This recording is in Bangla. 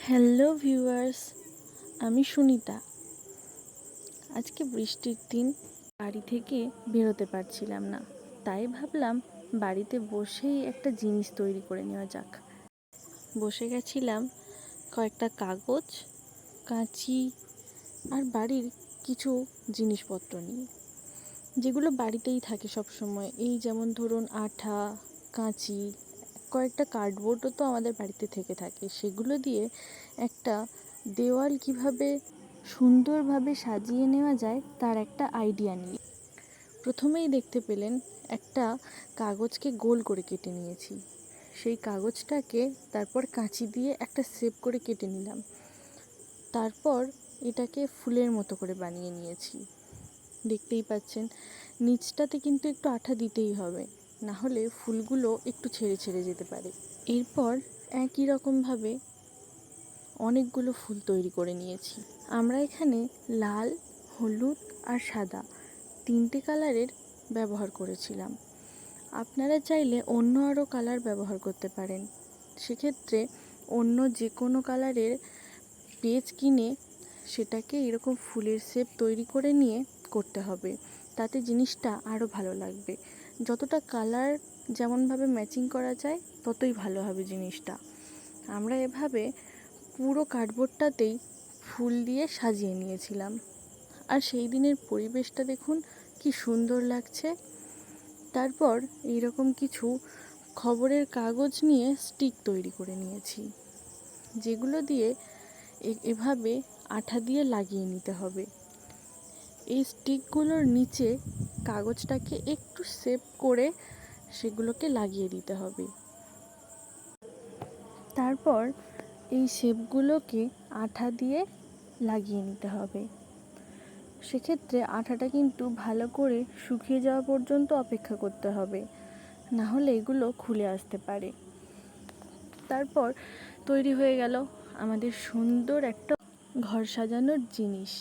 হ্যালো ভিউয়ার্স, আমি সুনিতা। আজকে বৃষ্টির দিন, বাড়ি থেকে বেরোতে পারছিলাম না, তাই ভাবলাম বাড়িতে বসেই একটা জিনিস তৈরি করে নেওয়া যাক। বসে গেছিলাম কয়েকটা কাগজ, কাঁচি আর বাড়ির কিছু জিনিসপত্র নিয়ে, যেগুলো বাড়িতেই থাকে সব সময়। এই যেমন ধরুন আঠা, কাঁচি, কয়েকটা কার্ডবোর্ডও তো আমাদের বাড়িতে থেকে থাকে। সেগুলো দিয়ে একটা দেওয়াল কিভাবে সুন্দরভাবে সাজিয়ে নেওয়া যায় তার একটা আইডিয়া নিয়ে প্রথমেই দেখতে পেলেন একটা কাগজকে গোল করে কেটে নিয়েছি। সেই কাগজটাকে তারপর কাঁচি দিয়ে একটা শেপ করে কেটে নিলাম। তারপর এটাকে ফুলের মতো করে বানিয়ে নিয়েছি। দেখতেই পাচ্ছেন নিচটাতে কিন্তু একটু আঠা দিতেই হবে, না হলে ফুলগুলো একটু ছেড়ে ছেড়ে যেতে পারে। এরপর একই রকমভাবে অনেকগুলো ফুল তৈরি করে নিয়েছি। আমরা এখানে লাল, হলুদ আর সাদা তিনটে কালারের ব্যবহার করেছিলাম। আপনারা চাইলে অন্য আরও কালার ব্যবহার করতে পারেন। সেক্ষেত্রে অন্য যে কোনো কালারের পেজ কিনে সেটাকে এরকম ফুলের শেপ তৈরি করে নিয়ে করতে হবে, তাতে জিনিসটা আরও ভালো লাগবে। যতটা কালার যেমনভাবে ম্যাচিং করা যায় ততই ভালো হবে জিনিসটা। আমরা এভাবে পুরো কার্ডবোর্ডটাতেই ফুল দিয়ে সাজিয়ে নিয়েছিলাম। আর সেই দিনের পরিবেশটা দেখুন কি সুন্দর লাগছে। তারপর এইরকম কিছু খবরের কাগজ নিয়ে স্টিক তৈরি করে নিয়েছি, যেগুলো দিয়ে এভাবে আঠা দিয়ে লাগিয়ে নিতে হবে। এই স্টিকগুলোর নিচে কাগজটাকে একটু শেপ করে সেগুলোকে লাগিয়ে দিতে হবে। তারপর এই শেপগুলোকে আঠা দিয়ে লাগিয়ে নিতে হবে। সেক্ষেত্রে আঠাটা কিন্তু ভালো করে শুকিয়ে যাওয়া পর্যন্ত অপেক্ষা করতে হবে, না হলে এগুলো খুলে আসতে পারে। তারপর তৈরি হয়ে গেল আমাদের সুন্দর একটা ঘর সাজানোর জিনিস।